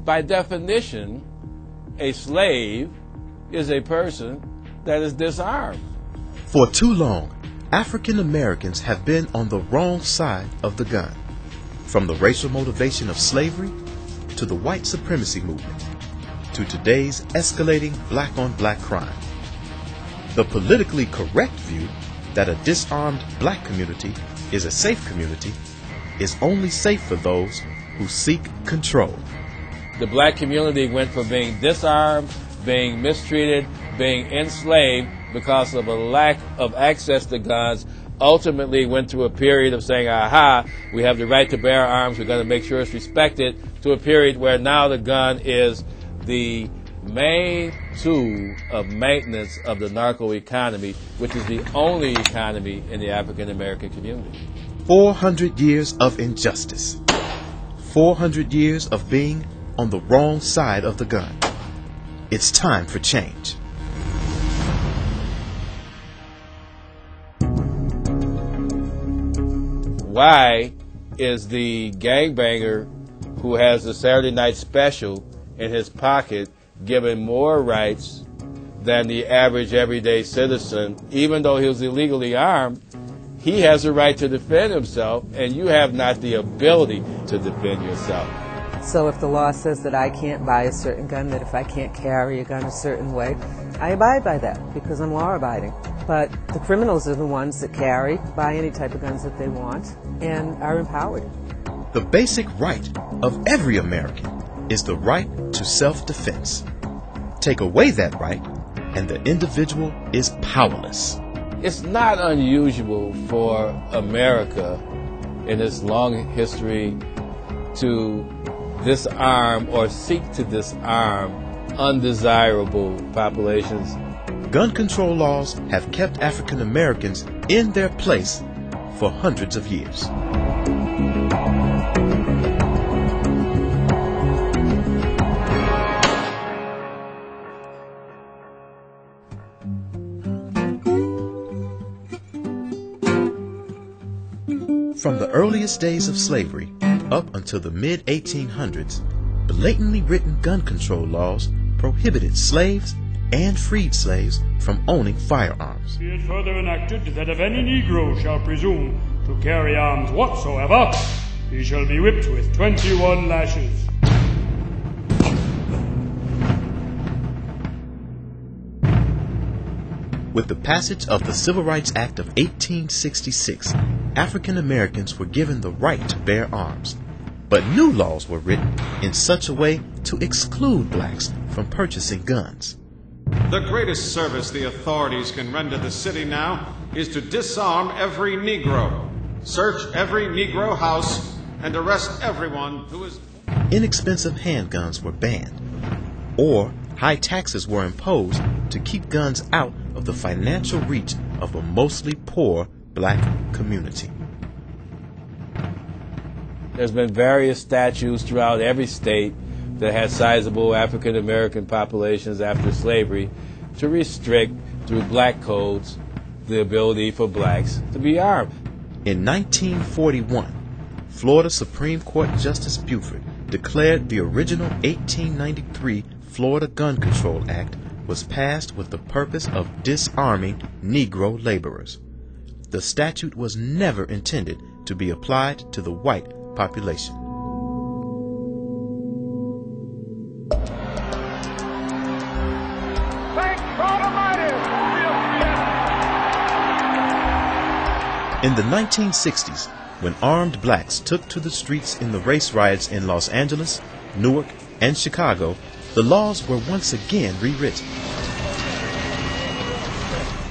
By definition, a slave is a person that is disarmed. For too long, African Americans have been on the wrong side of the gun. From the racial motivation of slavery to the white supremacy movement to today's escalating black-on-black crime. The politically correct view that a disarmed black community is a safe community is only safe for those who seek control. The black community went from being disarmed, being mistreated, being enslaved because of a lack of access to guns, ultimately went through a period of saying, aha, we have the right to bear arms, we're going to make sure it's respected, to a period where now the gun is the main tool of maintenance of the narco economy, which is the only economy in the African American community. 400 years of injustice. 400 years of being on the wrong side of the gun. It's time for change. Why is the gangbanger who has the Saturday night special in his pocket given more rights than the average everyday citizen? Even though he was illegally armed, he has a right to defend himself, and you have not the ability to defend yourself. So if the law says that I can't buy a certain gun, that if I can't carry a gun a certain way, I abide by that because I'm law-abiding. But the criminals are the ones that carry, buy any type of guns that they want, and are empowered. The basic right of every American is the right to self-defense. Take away that right, and the individual is powerless. It's not unusual for America in its long history to disarm or seek to disarm undesirable populations. Gun control laws have kept African Americans in their place for hundreds of years. From the earliest days of slavery up until the mid-1800s, blatantly written gun control laws prohibited slaves and freed slaves from owning firearms. Be it further enacted that if any Negro shall presume to carry arms whatsoever, he shall be whipped with 21 lashes. With the passage of the Civil Rights Act of 1866, African Americans were given the right to bear arms. But new laws were written in such a way to exclude blacks from purchasing guns. The greatest service the authorities can render the city now is to disarm every Negro, search every Negro house, and arrest everyone who is... Inexpensive handguns were banned, or high taxes were imposed to keep guns out of the financial reach of a mostly poor black community. There's been various statutes throughout every state that had sizable African American populations after slavery to restrict, through black codes, the ability for blacks to be armed. In 1941, Florida Supreme Court Justice Buford declared the original 1893 Florida Gun Control Act was passed with the purpose of disarming Negro laborers. The statute was never intended to be applied to the white population. In the 1960s, when armed blacks took to the streets in the race riots in Los Angeles, Newark, and Chicago, the laws were once again rewritten.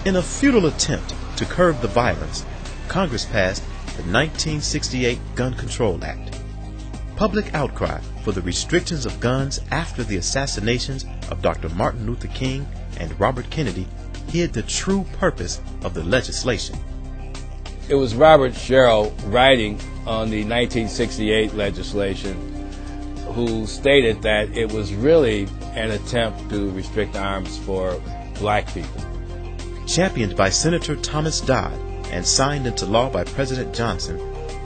In a futile attempt to curb the violence, Congress passed the 1968 Gun Control Act. Public outcry for the restrictions of guns after the assassinations of Dr. Martin Luther King and Robert Kennedy hid the true purpose of the legislation. It was Robert Sherrill writing on the 1968 legislation who stated that it was really an attempt to restrict arms for black people. Championed by Senator Thomas Dodd and signed into law by President Johnson,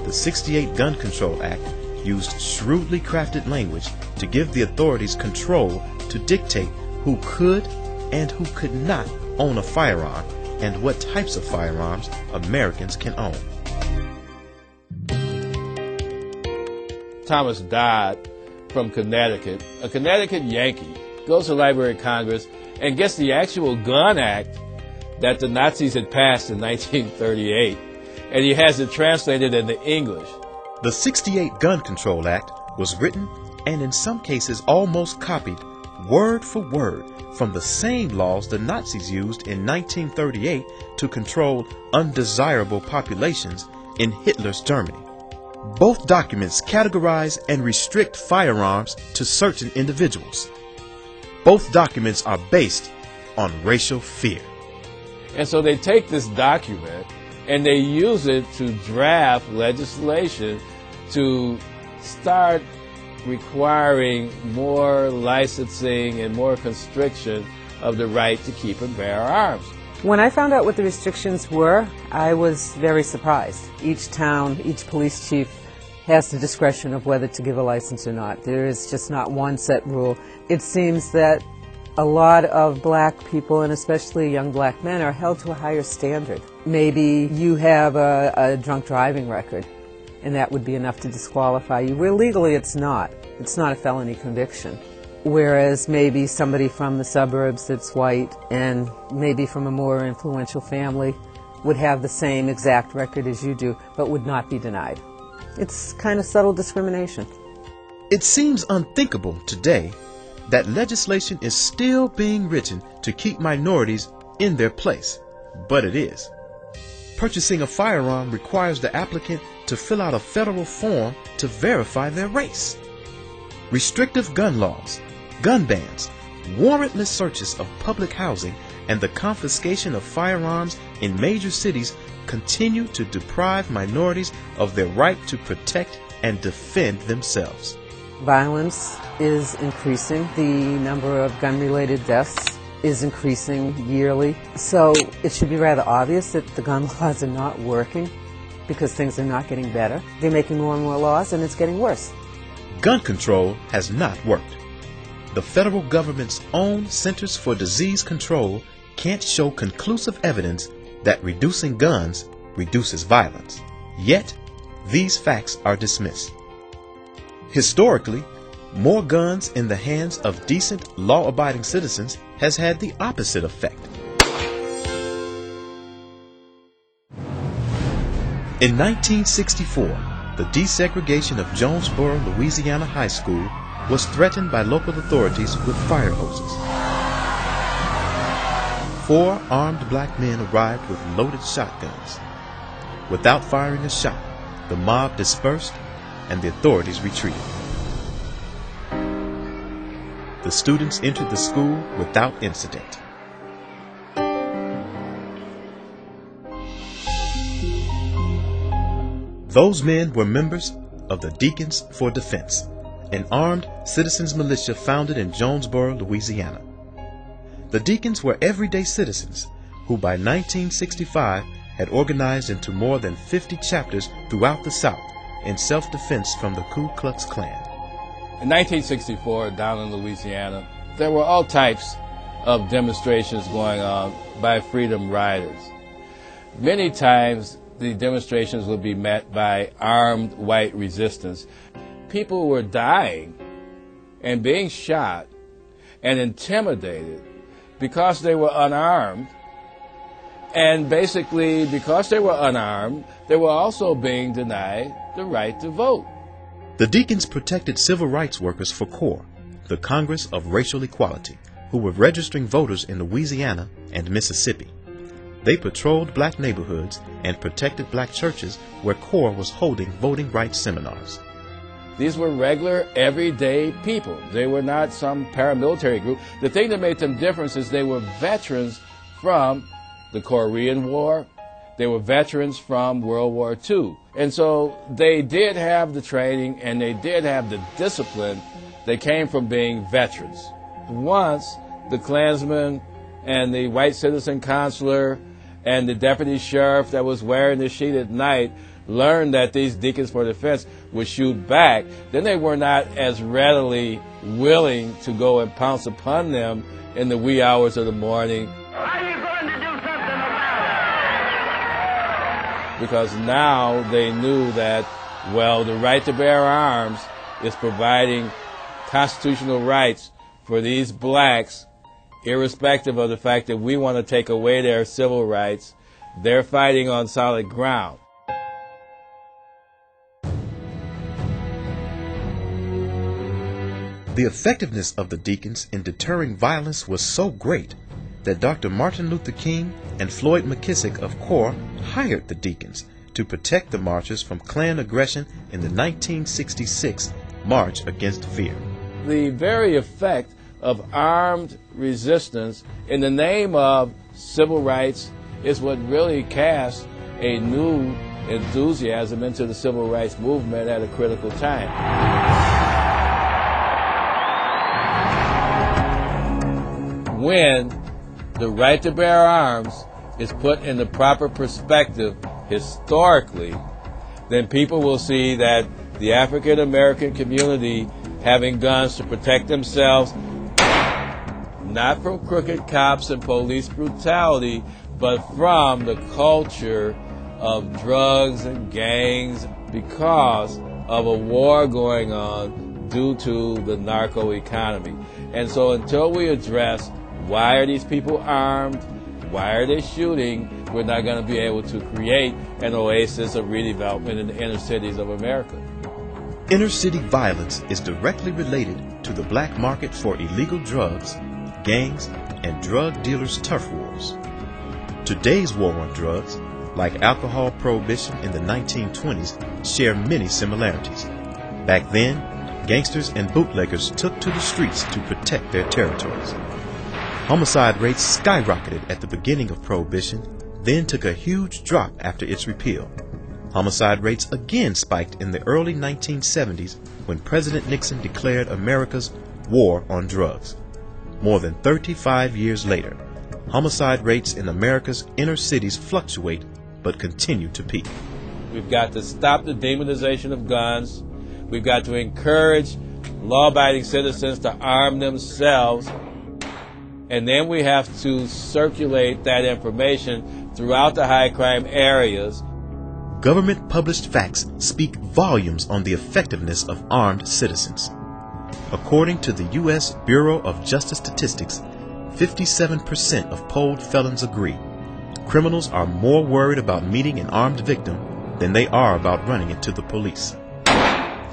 the 68 Gun Control Act used shrewdly crafted language to give the authorities control to dictate who could and who could not own a firearm and what types of firearms Americans can own. Thomas Dodd from Connecticut, a Connecticut Yankee, goes to the Library of Congress and gets the actual gun act that the Nazis had passed in 1938, and he has it translated into English. The 68 Gun Control Act was written and in some cases almost copied word for word from the same laws the Nazis used in 1938 to control undesirable populations in Hitler's Germany. Both documents categorize and restrict firearms to certain individuals. Both documents are based on racial fear. And so they take this document and they use it to draft legislation to start requiring more licensing and more constriction of the right to keep and bear arms. When I found out what the restrictions were, I was very surprised. Each town, each police chief has the discretion of whether to give a license or not. There is just not one set rule. It seems that a lot of black people, and especially young black men, are held to a higher standard. Maybe you have a drunk driving record, and that would be enough to disqualify you, where legally it's not. It's not a felony conviction. Whereas maybe somebody from the suburbs that's white and maybe from a more influential family would have the same exact record as you do, but would not be denied. It's kind of subtle discrimination. It seems unthinkable today that legislation is still being written to keep minorities in their place, but it is. Purchasing a firearm requires the applicant to fill out a federal form to verify their race. Restrictive gun laws, gun bans, warrantless searches of public housing, and the confiscation of firearms in major cities continue to deprive minorities of their right to protect and defend themselves. Violence is increasing. The number of gun-related deaths is increasing yearly. So it should be rather obvious that the gun laws are not working because things are not getting better. They're making more and more laws and it's getting worse. Gun control has not worked. The federal government's own Centers for Disease Control can't show conclusive evidence that reducing guns reduces violence. Yet, these facts are dismissed. Historically, more guns in the hands of decent, law-abiding citizens has had the opposite effect. In 1964, the desegregation of Jonesboro, Louisiana High School was threatened by local authorities with fire hoses. 4 armed black men arrived with loaded shotguns. Without firing a shot, the mob dispersed and the authorities retreated. The students entered the school without incident. Those men were members of the Deacons for Defense, an armed citizens militia founded in Jonesboro, Louisiana. The Deacons were everyday citizens who by 1965 had organized into more than 50 chapters throughout the South in self-defense from the Ku Klux Klan. In 1964, down in Louisiana, there were all types of demonstrations going on by freedom riders. Many times, the demonstrations would be met by armed white resistance. People were dying and being shot and intimidated because they were unarmed. And basically, because they were unarmed, they were also being denied the right to vote. The Deacons protected civil rights workers for CORE, the Congress of Racial Equality, who were registering voters in Louisiana and Mississippi. They patrolled black neighborhoods and protected black churches where CORE was holding voting rights seminars. These were regular, everyday people. They were not some paramilitary group. The thing that made them different is they were veterans from the Korean War. They were veterans from World War II. And so they did have the training and they did have the discipline that came from being veterans. Once the Klansman and the white citizen consular and the deputy sheriff that was wearing the sheet at night learned that these deacons for defense would shoot back, then they were not as readily willing to go and pounce upon them in the wee hours of the morning. Are you going to do something about it? Because now they knew that, well, the right to bear arms is providing constitutional rights for these blacks, irrespective of the fact that we want to take away their civil rights. They're fighting on solid ground. The effectiveness of the deacons in deterring violence was so great that Dr. Martin Luther King and Floyd McKissick of CORE hired the deacons to protect the marchers from Klan aggression in the 1966 March Against Fear. The very effect of armed resistance in the name of civil rights is what really cast a new enthusiasm into the civil rights movement at a critical time. When the right to bear arms is put in the proper perspective historically, then people will see that the African American community having guns to protect themselves, not from crooked cops and police brutality, but from the culture of drugs and gangs because of a war going on due to the narco economy. And so until we address why are these people armed, why are they shooting, we're not going to be able to create an oasis of redevelopment in the inner cities of America. Inner city violence is directly related to the black market for illegal drugs, gangs, and drug dealers' turf wars. Today's war on drugs, like alcohol prohibition in the 1920s, share many similarities. Back then, gangsters and bootleggers took to the streets to protect their territories. Homicide rates skyrocketed at the beginning of Prohibition, then took a huge drop after its repeal. Homicide rates again spiked in the early 1970s when President Nixon declared America's war on drugs. More than 35 years later, homicide rates in America's inner cities fluctuate but continue to peak. We've got to stop the demonization of guns. We've got to encourage law-abiding citizens to arm themselves. And then we have to circulate that information throughout the high crime areas. Government published facts speak volumes on the effectiveness of armed citizens. According to the U.S. Bureau of Justice Statistics, 57% of polled felons agree criminals are more worried about meeting an armed victim than they are about running into the police.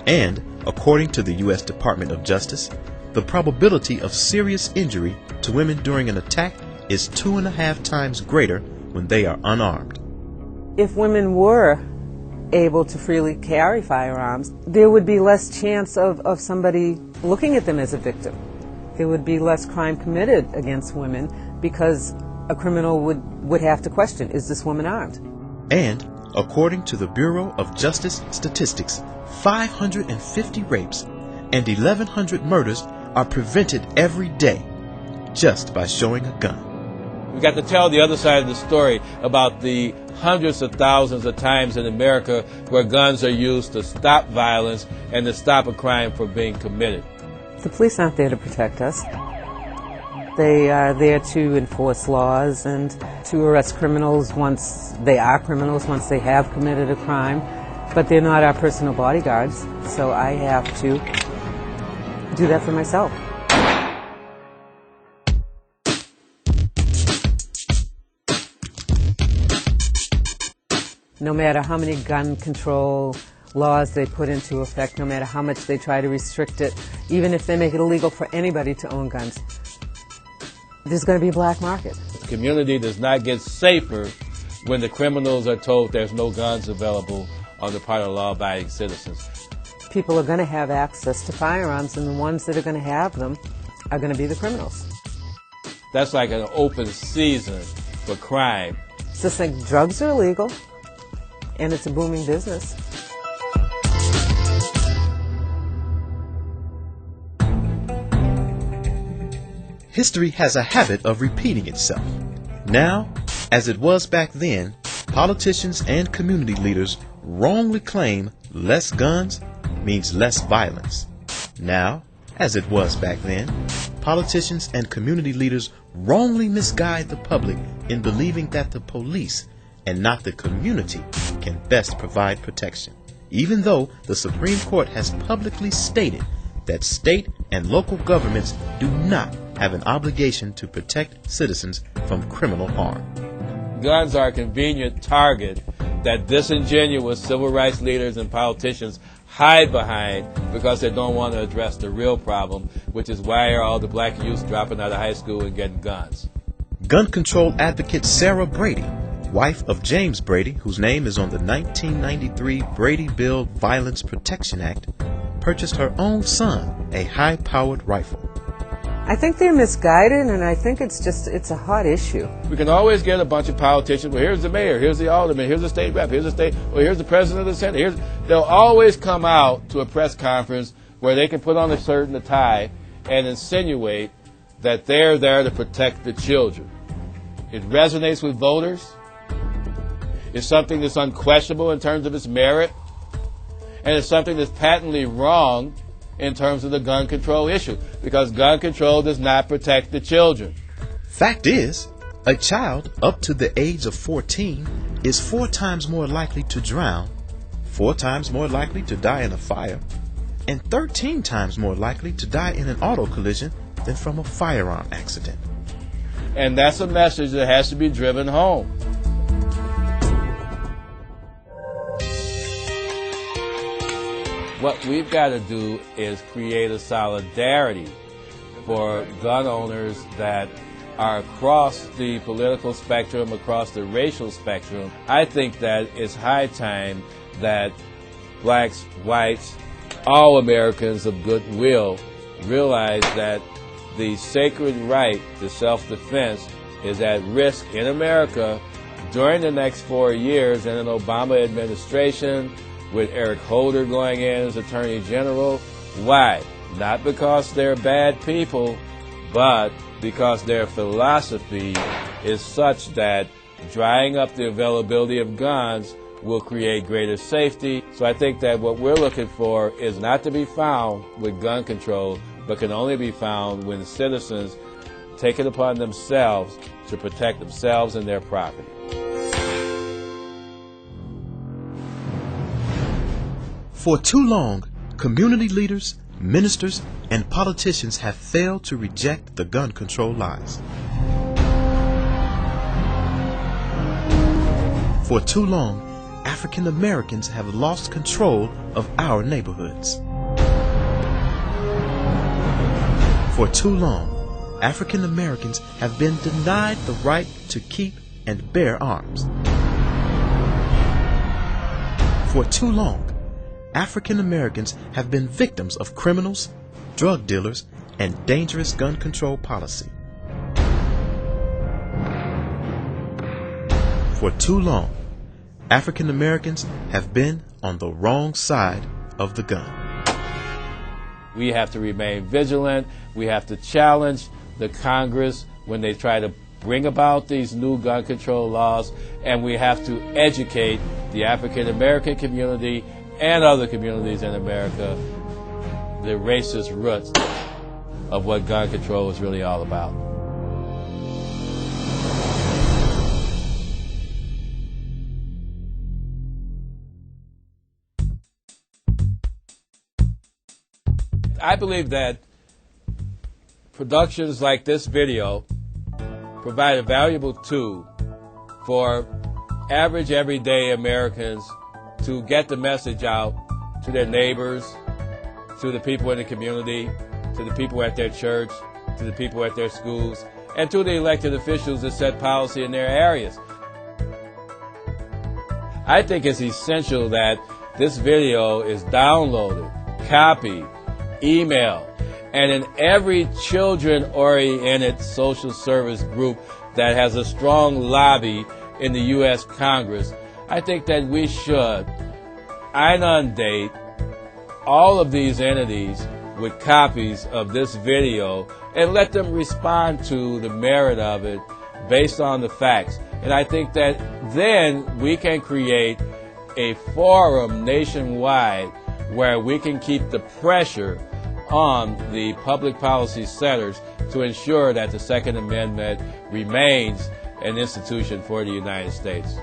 And, according to the U.S. Department of Justice, the probability of serious injury to women during an attack is 2.5 times greater when they are unarmed. If women were able to freely carry firearms, there would be less chance of somebody looking at them as a victim. There would be less crime committed against women because a criminal would have to question, is this woman armed? And, according to the Bureau of Justice Statistics, 550 rapes and 1,100 murders are prevented every day just by showing a gun. We've got to tell the other side of the story about the hundreds of thousands of times in America where guns are used to stop violence and to stop a crime from being committed. The police aren't there to protect us. They are there to enforce laws and to arrest criminals once they are criminals, once they have committed a crime. But they're not our personal bodyguards, so I have to do that for myself. No matter how many gun control laws they put into effect, no matter how much they try to restrict it, even if they make it illegal for anybody to own guns, there's going to be a black market. The community does not get safer when the criminals are told there's no guns available on the part of law-abiding citizens. People are going to have access to firearms, and the ones that are going to have them are going to be the criminals. That's like an open season for crime. It's just like drugs are illegal, and it's a booming business. History has a habit of repeating itself. Now, as it was back then, politicians and community leaders wrongly claim less guns means less violence. Now, as it was back then, politicians and community leaders wrongly misguide the public in believing that the police and not the community can best provide protection, even though the Supreme Court has publicly stated that state and local governments do not have an obligation to protect citizens from criminal harm. Guns are a convenient target that disingenuous civil rights leaders and politicians hide behind because they don't want to address the real problem, which is why are all the black youths dropping out of high school and getting guns. Gun control advocate Sarah Brady, wife of James Brady, whose name is on the 1993 Brady Bill Violence Protection Act, purchased her own son a high-powered rifle. I think they're misguided, and I think it's a hot issue. We can always get a bunch of politicians. Well, here's the mayor, here's the alderman, here's the state rep, here's the president of the Senate. They'll always come out to a press conference where they can put on a shirt and a tie and insinuate that they're there to protect the children. It resonates with voters. It's something that's unquestionable in terms of its merit. And it's something that's patently wrong in terms of the gun control issue, because gun control does not protect the children. Fact is, a child up to the age of 14 is 4 times more likely to drown, 4 times more likely to die in a fire, and 13 times more likely to die in an auto collision than from a firearm accident. And that's a message that has to be driven home. What we've got to do is create a solidarity for gun owners that are across the political spectrum, across the racial spectrum. I think that it's high time that blacks, whites, all Americans of goodwill realize that the sacred right to self-defense is at risk in America during the next 4 years in an Obama administration, with Eric Holder going in as Attorney General. Why? Not because they're bad people, but because their philosophy is such that drying up the availability of guns will create greater safety. So I think that what we're looking for is not to be found with gun control, but can only be found when citizens take it upon themselves to protect themselves and their property. For too long, community leaders, ministers, and politicians have failed to reject the gun control lies. For too long, African Americans have lost control of our neighborhoods. For too long, African Americans have been denied the right to keep and bear arms. For too long, African Americans have been victims of criminals, drug dealers, and dangerous gun control policy. For too long, African Americans have been on the wrong side of the gun. We have to remain vigilant. We have to challenge the Congress when they try to bring about these new gun control laws, and we have to educate the African American community and other communities in America the racist roots of what gun control is really all about. I believe that productions like this video provide a valuable tool for average, everyday Americans to get the message out to their neighbors, to the people in the community, to the people at their church, to the people at their schools, and to the elected officials that set policy in their areas. I think it's essential that this video is downloaded, copied, emailed, and in every children-oriented social service group that has a strong lobby in the U.S. Congress, I think that we should inundate all of these entities with copies of this video and let them respond to the merit of it based on the facts. And I think that then we can create a forum nationwide where we can keep the pressure on the public policy setters to ensure that the Second Amendment remains an institution for the United States.